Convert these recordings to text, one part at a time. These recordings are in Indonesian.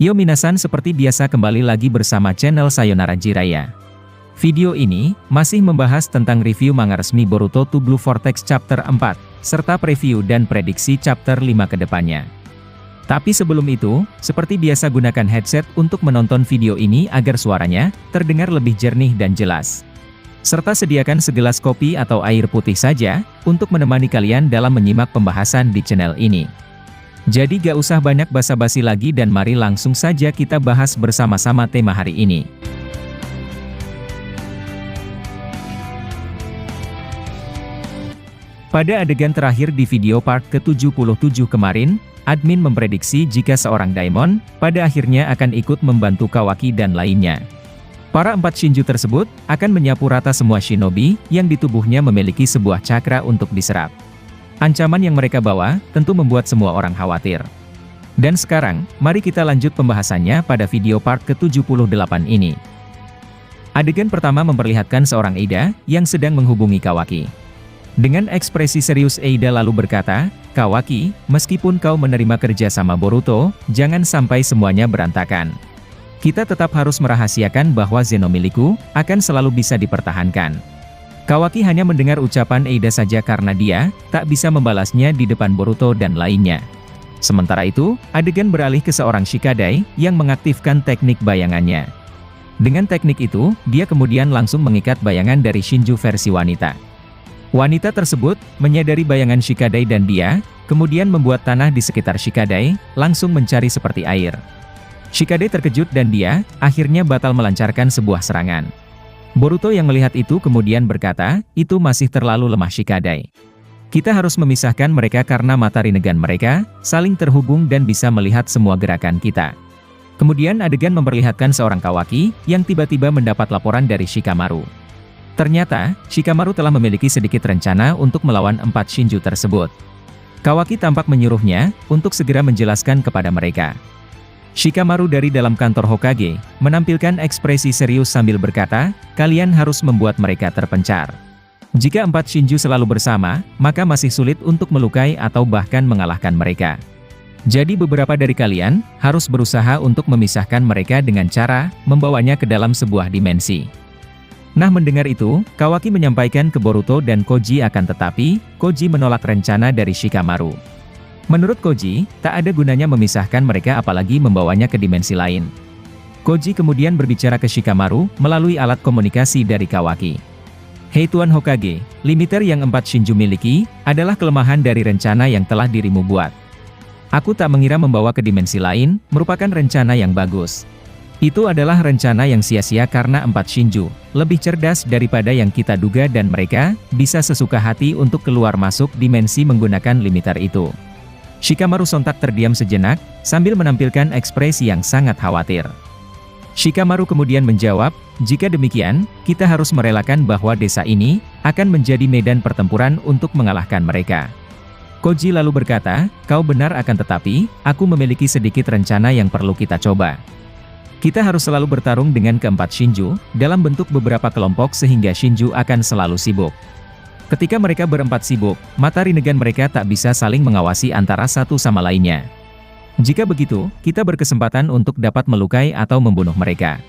Yo minasan, seperti biasa kembali lagi bersama channel Sayonara Jiraiya. Video ini masih membahas tentang review manga resmi Boruto to Blue Vortex Chapter 4, serta preview dan prediksi Chapter 5 ke depannya. Tapi sebelum itu, seperti biasa gunakan headset untuk menonton video ini agar suaranya terdengar lebih jernih dan jelas. Serta sediakan segelas kopi atau air putih saja untuk menemani kalian dalam menyimak pembahasan di channel ini. Jadi gak usah banyak basa-basi lagi dan mari langsung saja kita bahas bersama-sama tema hari ini. Pada adegan terakhir di video part ke-77 kemarin, admin memprediksi jika seorang Daimon pada akhirnya akan ikut membantu Kawaki dan lainnya. Para 4 Shinju tersebut akan menyapu rata semua shinobi yang di tubuhnya memiliki sebuah cakra untuk diserap. Ancaman yang mereka bawa tentu membuat semua orang khawatir. Dan sekarang, mari kita lanjut pembahasannya pada video part ke-78 ini. Adegan pertama memperlihatkan seorang Eida yang sedang menghubungi Kawaki. Dengan ekspresi serius Eida lalu berkata, "Kawaki, meskipun kau menerima kerja sama Boruto, jangan sampai semuanya berantakan. Kita tetap harus merahasiakan bahwa Zeno milikku akan selalu bisa dipertahankan." Kawaki hanya mendengar ucapan Eida saja karena dia tak bisa membalasnya di depan Boruto dan lainnya. Sementara itu, adegan beralih ke seorang Shikadai yang mengaktifkan teknik bayangannya. Dengan teknik itu, dia kemudian langsung mengikat bayangan dari Shinju versi wanita. Wanita tersebut menyadari bayangan Shikadai dan dia kemudian membuat tanah di sekitar Shikadai langsung mencari seperti air. Shikadai terkejut dan dia akhirnya batal melancarkan sebuah serangan. Boruto yang melihat itu kemudian berkata, "Itu masih terlalu lemah Shikadai. Kita harus memisahkan mereka karena mata rinnegan mereka saling terhubung dan bisa melihat semua gerakan kita." Kemudian adegan memperlihatkan seorang Kawaki yang tiba-tiba mendapat laporan dari Shikamaru. Ternyata, Shikamaru telah memiliki sedikit rencana untuk melawan 4 Shinju tersebut. Kawaki tampak menyuruhnya untuk segera menjelaskan kepada mereka. Shikamaru dari dalam kantor Hokage menampilkan ekspresi serius sambil berkata, "Kalian harus membuat mereka terpencar. Jika 4 Shinju selalu bersama, maka masih sulit untuk melukai atau bahkan mengalahkan mereka. Jadi beberapa dari kalian harus berusaha untuk memisahkan mereka dengan cara membawanya ke dalam sebuah dimensi." Nah, mendengar itu, Kawaki menyampaikan ke Boruto dan Koji, akan tetapi Koji menolak rencana dari Shikamaru. Menurut Koji, tak ada gunanya memisahkan mereka apalagi membawanya ke dimensi lain. Koji kemudian berbicara ke Shikamaru melalui alat komunikasi dari Kawaki. "Hei Tuan Hokage, limiter yang 4 Shinju miliki adalah kelemahan dari rencana yang telah dirimu buat. Aku tak mengira membawa ke dimensi lain merupakan rencana yang bagus. Itu adalah rencana yang sia-sia karena 4 Shinju lebih cerdas daripada yang kita duga dan mereka bisa sesuka hati untuk keluar masuk dimensi menggunakan limiter itu." Shikamaru sontak terdiam sejenak, sambil menampilkan ekspresi yang sangat khawatir. Shikamaru kemudian menjawab, "Jika demikian, kita harus merelakan bahwa desa ini akan menjadi medan pertempuran untuk mengalahkan mereka." Koji lalu berkata, "Kau benar, akan tetapi, aku memiliki sedikit rencana yang perlu kita coba. Kita harus selalu bertarung dengan keempat Shinju, dalam bentuk beberapa kelompok sehingga Shinju akan selalu sibuk. Ketika mereka berempat sibuk, mata rinnegan mereka tak bisa saling mengawasi antara satu sama lainnya. Jika begitu, kita berkesempatan untuk dapat melukai atau membunuh mereka."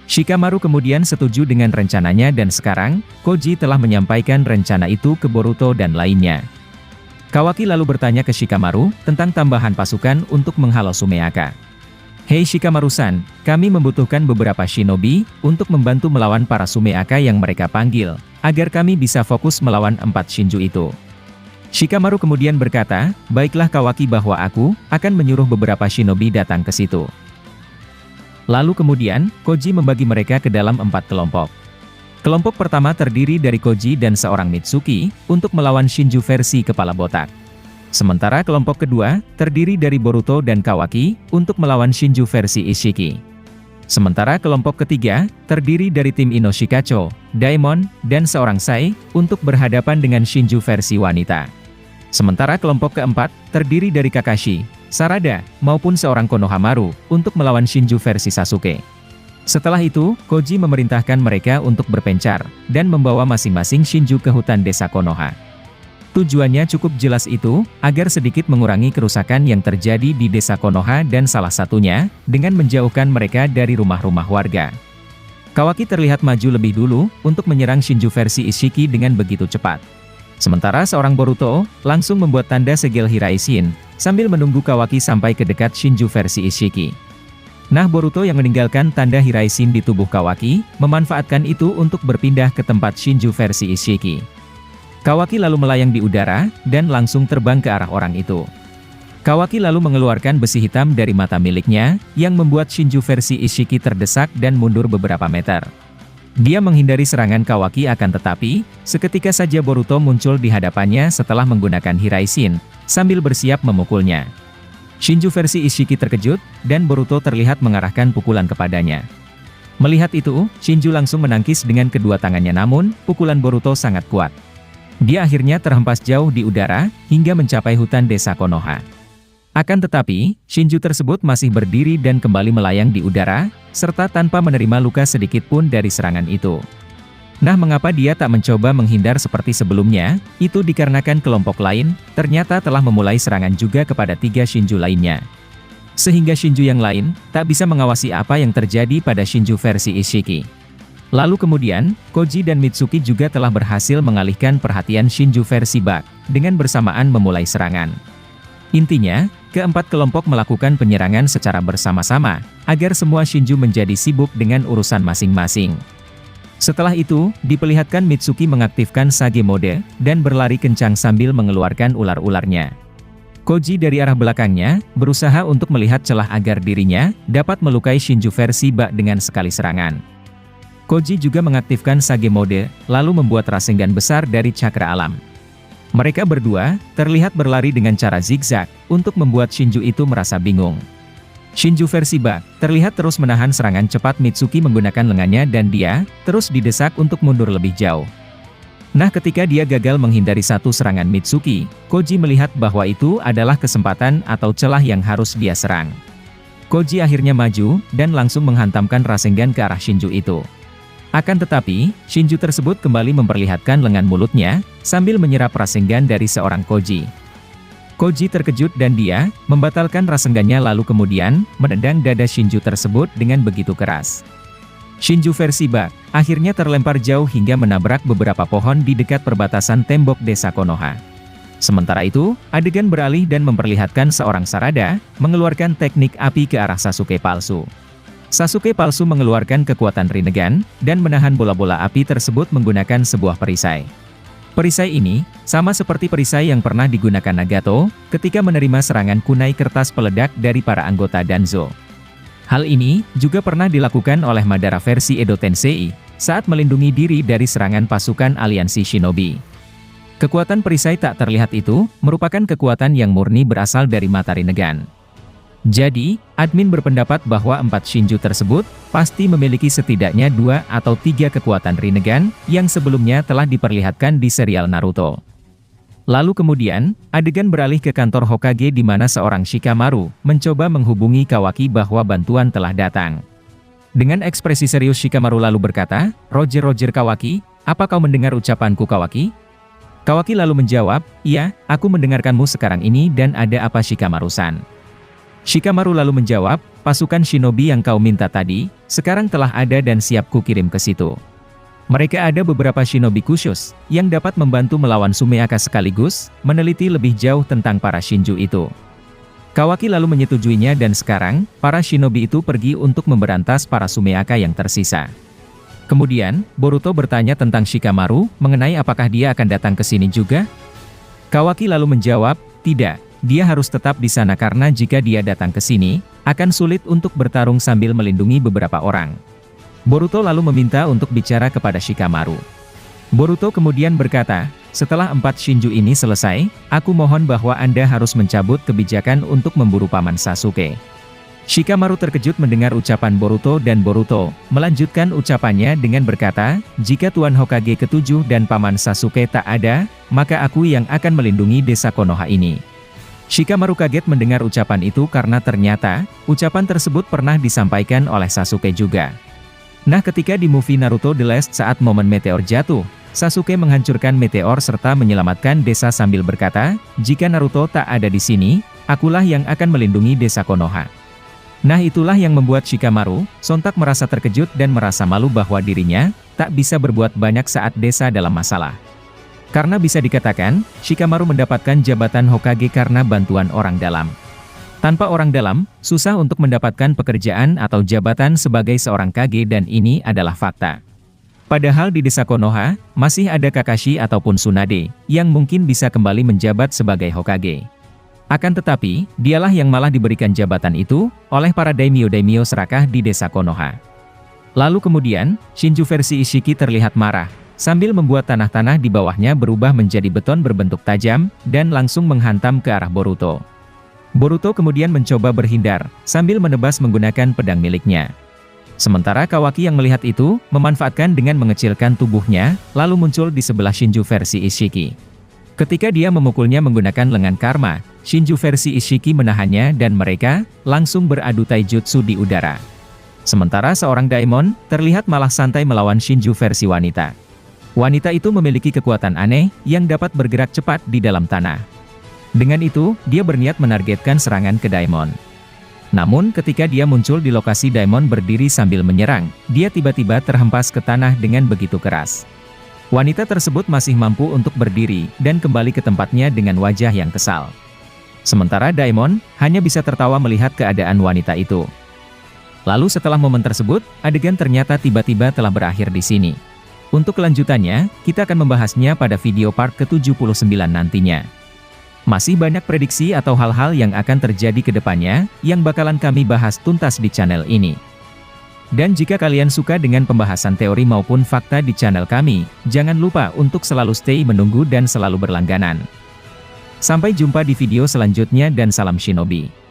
Shikamaru kemudian setuju dengan rencananya dan sekarang, Koji telah menyampaikan rencana itu ke Boruto dan lainnya. Kawaki lalu bertanya ke Shikamaru tentang tambahan pasukan untuk menghalau Sumeaka. "Hei Shikamaru-san, kami membutuhkan beberapa shinobi untuk membantu melawan para Sumeaka yang mereka panggil, agar kami bisa fokus melawan 4 Shinju itu." Shikamaru kemudian berkata, "Baiklah Kawaki, bahwa aku akan menyuruh beberapa shinobi datang ke situ." Lalu kemudian, Koji membagi mereka ke dalam 4 kelompok. Kelompok pertama terdiri dari Koji dan seorang Mitsuki untuk melawan Shinju versi kepala botak. Sementara kelompok kedua terdiri dari Boruto dan Kawaki untuk melawan Shinju versi Ishiki. Sementara kelompok ketiga terdiri dari tim Inoshikacho, Daimon, dan seorang Sai untuk berhadapan dengan Shinju versi wanita. Sementara kelompok keempat terdiri dari Kakashi, Sarada, maupun seorang Konohamaru untuk melawan Shinju versi Sasuke. Setelah itu, Koji memerintahkan mereka untuk berpencar dan membawa masing-masing Shinju ke hutan desa Konoha. Tujuannya cukup jelas itu, agar sedikit mengurangi kerusakan yang terjadi di desa Konoha dan salah satunya, dengan menjauhkan mereka dari rumah-rumah warga. Kawaki terlihat maju lebih dulu, untuk menyerang Shinju versi Ishiki dengan begitu cepat. Sementara seorang Boruto, langsung membuat tanda segel Hiraishin, sambil menunggu Kawaki sampai ke dekat Shinju versi Ishiki. Nah Boruto yang meninggalkan tanda Hiraishin di tubuh Kawaki, memanfaatkan itu untuk berpindah ke tempat Shinju versi Ishiki. Kawaki lalu melayang di udara, dan langsung terbang ke arah orang itu. Kawaki lalu mengeluarkan besi hitam dari mata miliknya, yang membuat Shinju versi Ishiki terdesak dan mundur beberapa meter. Dia menghindari serangan Kawaki akan tetapi, seketika saja Boruto muncul di hadapannya setelah menggunakan Hiraishin, sambil bersiap memukulnya. Shinju versi Ishiki terkejut, dan Boruto terlihat mengarahkan pukulan kepadanya. Melihat itu, Shinju langsung menangkis dengan kedua tangannya namun, pukulan Boruto sangat kuat. Dia akhirnya terhempas jauh di udara, hingga mencapai hutan desa Konoha. Akan tetapi, Shinju tersebut masih berdiri dan kembali melayang di udara, serta tanpa menerima luka sedikit pun dari serangan itu. Nah mengapa dia tak mencoba menghindar seperti sebelumnya? Itu dikarenakan kelompok lain, ternyata telah memulai serangan juga kepada 3 Shinju lainnya. Sehingga Shinju yang lain, tak bisa mengawasi apa yang terjadi pada Shinju versi Ishiki. Lalu kemudian, Koji dan Mitsuki juga telah berhasil mengalihkan perhatian Shinju versi Bak, dengan bersamaan memulai serangan. Intinya, keempat kelompok melakukan penyerangan secara bersama-sama, agar semua Shinju menjadi sibuk dengan urusan masing-masing. Setelah itu, diperlihatkan Mitsuki mengaktifkan Sage Mode, dan berlari kencang sambil mengeluarkan ular-ularnya. Koji dari arah belakangnya, berusaha untuk melihat celah agar dirinya, dapat melukai Shinju versi Bak dengan sekali serangan. Koji juga mengaktifkan Sage Mode, lalu membuat Rasengan besar dari cakra alam. Mereka berdua, terlihat berlari dengan cara zigzag, untuk membuat Shinju itu merasa bingung. Shinju versi Bak, terlihat terus menahan serangan cepat Mitsuki menggunakan lengannya dan dia, terus didesak untuk mundur lebih jauh. Nah ketika dia gagal menghindari satu serangan Mitsuki, Koji melihat bahwa itu adalah kesempatan atau celah yang harus dia serang. Koji akhirnya maju, dan langsung menghantamkan Rasengan ke arah Shinju itu. Akan tetapi, Shinju tersebut kembali memperlihatkan lengan mulutnya, sambil menyerap Rasengan dari seorang Koji. Koji terkejut dan dia, membatalkan Rasengannya lalu kemudian, menendang dada Shinju tersebut dengan begitu keras. Shinju versi Bak, akhirnya terlempar jauh hingga menabrak beberapa pohon di dekat perbatasan tembok desa Konoha. Sementara itu, adegan beralih dan memperlihatkan seorang Sarada, mengeluarkan teknik api ke arah Sasuke palsu. Sasuke palsu mengeluarkan kekuatan Rinnegan, dan menahan bola-bola api tersebut menggunakan sebuah perisai. Perisai ini, sama seperti perisai yang pernah digunakan Nagato, ketika menerima serangan kunai kertas peledak dari para anggota Danzo. Hal ini, juga pernah dilakukan oleh Madara versi Edo Tensei, saat melindungi diri dari serangan pasukan aliansi Shinobi. Kekuatan perisai tak terlihat itu, merupakan kekuatan yang murni berasal dari mata Rinnegan. Jadi, admin berpendapat bahwa 4 Shinju tersebut, pasti memiliki setidaknya 2 atau 3 kekuatan Rinnegan, yang sebelumnya telah diperlihatkan di serial Naruto. Lalu kemudian, adegan beralih ke kantor Hokage di mana seorang Shikamaru, mencoba menghubungi Kawaki bahwa bantuan telah datang. Dengan ekspresi serius Shikamaru lalu berkata, Roger Kawaki, apa kau mendengar ucapanku Kawaki? Kawaki lalu menjawab, iya, aku mendengarkanmu sekarang ini dan ada apa Shikamaru-san? Shikamaru lalu menjawab, pasukan shinobi yang kau minta tadi, sekarang telah ada dan siap kukirim ke situ. Mereka ada beberapa shinobi khusus, yang dapat membantu melawan Sumeaka sekaligus, meneliti lebih jauh tentang para Shinju itu. Kawaki lalu menyetujuinya dan sekarang, para shinobi itu pergi untuk memberantas para Sumeaka yang tersisa. Kemudian, Boruto bertanya tentang Shikamaru, mengenai apakah dia akan datang ke sini juga? Kawaki lalu menjawab, tidak. Dia harus tetap di sana karena jika dia datang ke sini, akan sulit untuk bertarung sambil melindungi beberapa orang. Boruto lalu meminta untuk bicara kepada Shikamaru. Boruto kemudian berkata, setelah 4 Shinju ini selesai, aku mohon bahwa Anda harus mencabut kebijakan untuk memburu Paman Sasuke. Shikamaru terkejut mendengar ucapan Boruto dan Boruto melanjutkan ucapannya dengan berkata, jika Tuan Hokage ke-7 dan Paman Sasuke tak ada, maka aku yang akan melindungi desa Konoha ini. Shikamaru kaget mendengar ucapan itu karena ternyata, ucapan tersebut pernah disampaikan oleh Sasuke juga. Nah ketika di movie Naruto The Last saat momen meteor jatuh, Sasuke menghancurkan meteor serta menyelamatkan desa sambil berkata, "Jika Naruto tak ada di sini, akulah yang akan melindungi desa Konoha." Nah, itulah yang membuat Shikamaru sontak merasa terkejut dan merasa malu bahwa dirinya tak bisa berbuat banyak saat desa dalam masalah. Karena bisa dikatakan, Shikamaru mendapatkan jabatan Hokage karena bantuan orang dalam. Tanpa orang dalam, susah untuk mendapatkan pekerjaan atau jabatan sebagai seorang Kage dan ini adalah fakta. Padahal di desa Konoha, masih ada Kakashi ataupun Tsunade, yang mungkin bisa kembali menjabat sebagai Hokage. Akan tetapi, dialah yang malah diberikan jabatan itu, oleh para daimyo-daimyo serakah di desa Konoha. Lalu kemudian, Shinju versi Ishiki terlihat marah, sambil membuat tanah-tanah di bawahnya berubah menjadi beton berbentuk tajam, dan langsung menghantam ke arah Boruto. Boruto kemudian mencoba berhindar, sambil menebas menggunakan pedang miliknya. Sementara Kawaki yang melihat itu, memanfaatkan dengan mengecilkan tubuhnya, lalu muncul di sebelah Shinju versi Ishiki. Ketika dia memukulnya menggunakan lengan karma, Shinju versi Ishiki menahannya dan mereka langsung beradu taijutsu di udara. Sementara seorang daimon terlihat malah santai melawan Shinju versi wanita. Wanita itu memiliki kekuatan aneh yang dapat bergerak cepat di dalam tanah. Dengan itu, dia berniat menargetkan serangan ke daimon. Namun ketika dia muncul di lokasi daimon berdiri sambil menyerang, dia tiba-tiba terhempas ke tanah dengan begitu keras. Wanita tersebut masih mampu untuk berdiri dan kembali ke tempatnya dengan wajah yang kesal. Sementara daimon hanya bisa tertawa melihat keadaan wanita itu. Lalu setelah momen tersebut, adegan ternyata tiba-tiba telah berakhir di sini. Untuk kelanjutannya, kita akan membahasnya pada video part ke-79 nantinya. Masih banyak prediksi atau hal-hal yang akan terjadi ke depannya, yang bakalan kami bahas tuntas di channel ini. Dan jika kalian suka dengan pembahasan teori maupun fakta di channel kami, jangan lupa untuk selalu stay menunggu dan selalu berlangganan. Sampai jumpa di video selanjutnya dan salam shinobi.